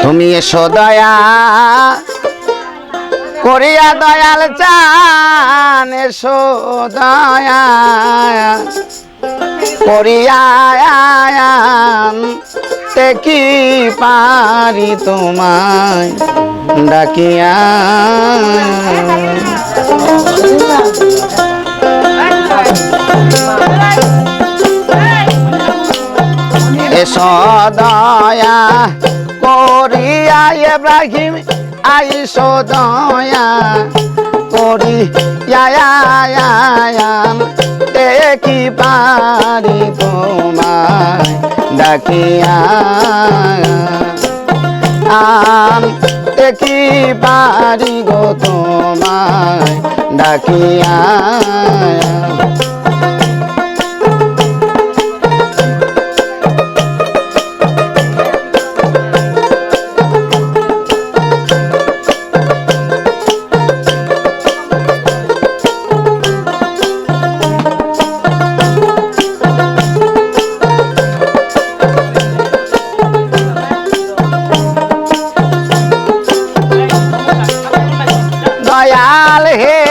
তুমি এসো দয়া করিয়া দয়াল চান, এসো দয়া করিয়া তে কি পারি তোমায় ডাকিয়া। এসো দয়া করিয়া ইব্রাহিম আইসো দয়া করিয়া কি পারি তোমায় ডাকিয়া। কি পারি গো তোমায় ডাকিয়া। দয়াল হে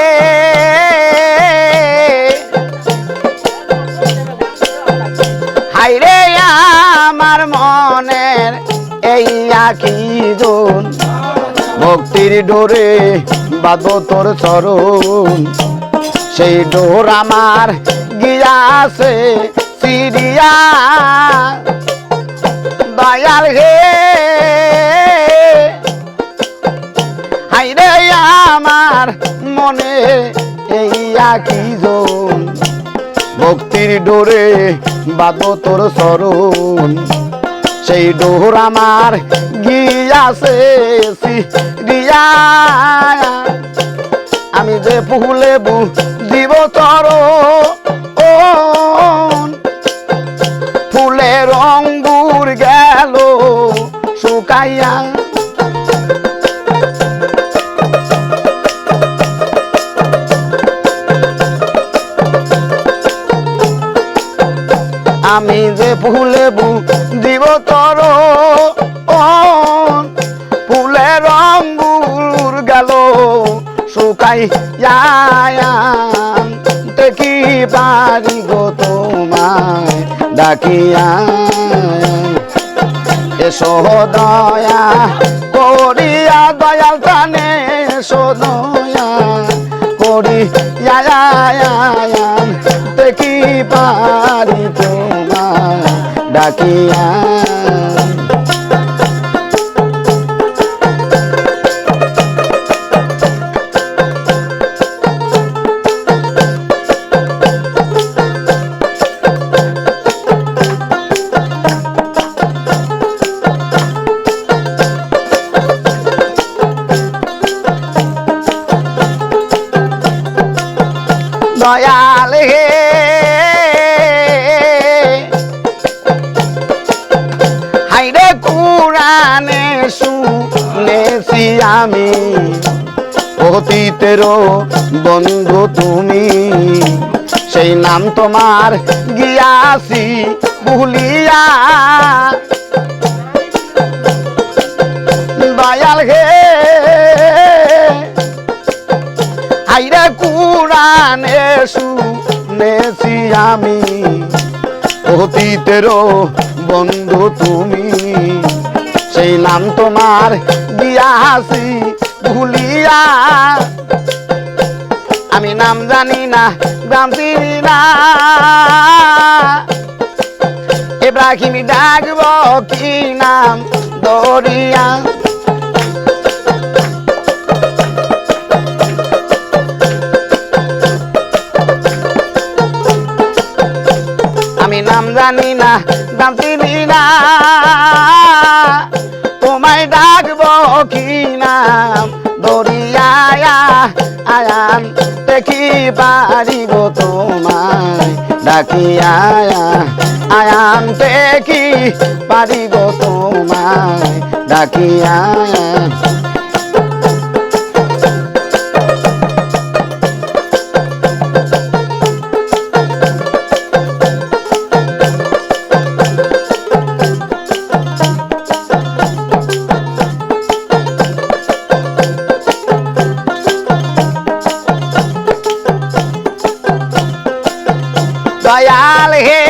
হাইরে আমার মনের এই আঁখি জন, ভক্তির ডোরে বাঁধো তোর চরণ। সেই ডোর আমার গিয়াছে সিরিয়া। দয়াল হে হাইরে আমার মনে এই আঁখি জন, ভক্তির ডোরে বাঁধো তোর চরণ। সেই ডোর আমার গিয়াছে সিরিয়া। আমি যে ফুলে দিব চরণ, ফুলের অঙ্গুর গেল শুকাইয়া। আমি যে ফুলে দিব চরণ, ফুলের অঙ্গুর গেল শুকাইয়া। কি পারি গো তোমায় ডাকিয়া। এসো দয়া করিয়া দয়াল টানে, এসো দয়া করিয়া কি পারি তোমায় ডাকিয়া। দয়াল হে হাইরে কুরানে শুনেছি আমি, অতীতের বন্ধু তুমি। সেই নাম তোমার গিয়াছি ভুলিয়া। দয়াল হে হাইরে কুরানে শুনেছি আমি, অতীতের বন্ধু তুমি। সেই নাম তোমার গিয়াছি ভুলিয়া। আমি নাম জানি না গ্রাম চিনি না, ইব্রাহিম ডাকব কি নাম দরিয়া। আমি নাম জানি না নাম চিনি না, তোমায় ডাকব কি নাম দরিয়া। আয়ান দেখি পারিব তোমায় ডাকিয়া। আয়ান দেখি পারিব তোমায় ডাকিয়া। দয়াল হে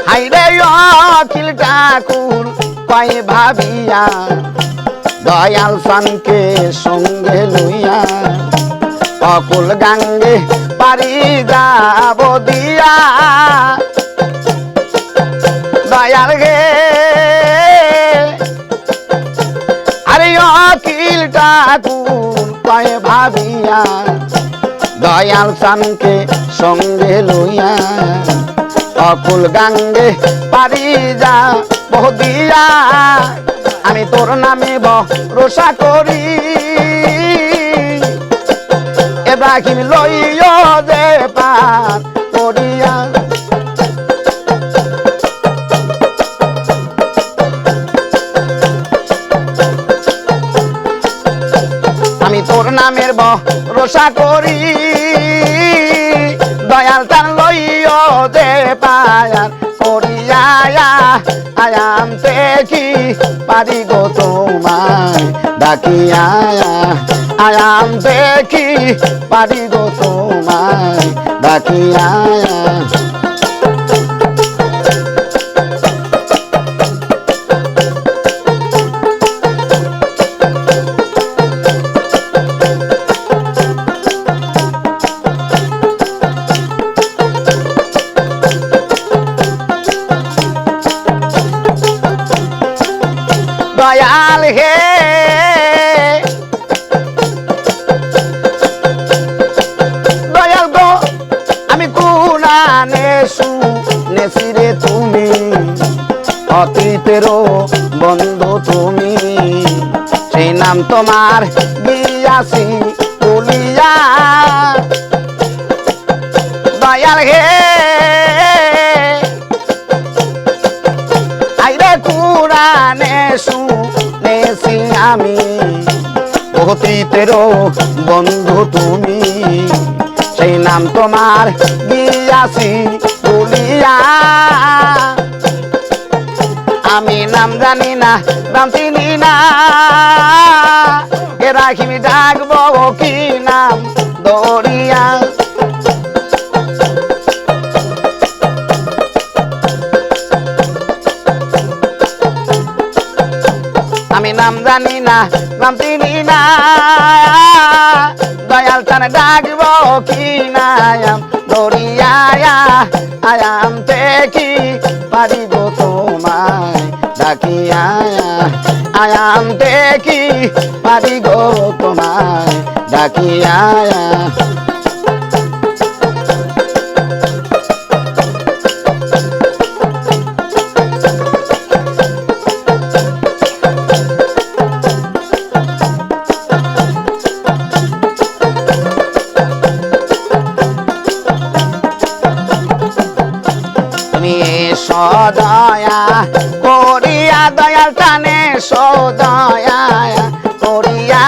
হাইরে অখিল ঠাকুর কয় ভাবিয়া দয়াল সানকে সঙ্গে লইয়া অকুল গাঙ্গে পারি যাব দিয়া দয়াল গে আরে অখিল ঠাকুর কয় ভাবিয়া দয়াল সানকে সঙ্গে লইয়া অকুল গাঙ্গে পারি যাব দিয়া আমি তোর নামে ভরসা করি ইব্রাহিম লইও যে পার করিয়া আমি তোর নামের ভরসা করি দয়াল তার লইও যে পায়ার করিয়া আয়াম দেখি পারি গো তোমায় ডাকিয়া আয়াম দেখি পারি গো তোমায় ডাকিয়া দয়াল হে দয়াল গো আমি কুনানে শুনেছি রে তুমি অতীতেরও বন্ধু তুমি সেই নাম তোমার গিয়াছি বলিয়া দয়াল হে আইরে কুরানে শুনেছি আমি অতীতেরও বন্ধু তুমি সেই নাম তোমার গিয়াছি বলিয়া আমি নাম জানি না নাম চিনি না এ রাখিমি ডাকবো কি নাম দরিয়া আমি নাম জানি না নাম চিনি না দয়াল তার ডাকব কি নাম দরিয়া আয়াম দেখি পারি গো তোমায় ডাকিয়া আয়াম দেখি পারি গো তোমায় ডাকিয়া সদয়া করিয়া দয়াল টানে সদয়া করিয়া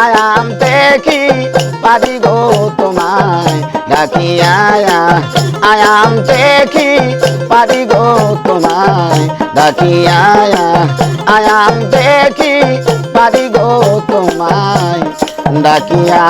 আয়াম দেখি পারি গো তোমায় ডাকিয়া আয়াম দেখি পারি গো তোমায় ডাকিয়া আয়াম দেখি পারি গো তোমায় ডাকিয়া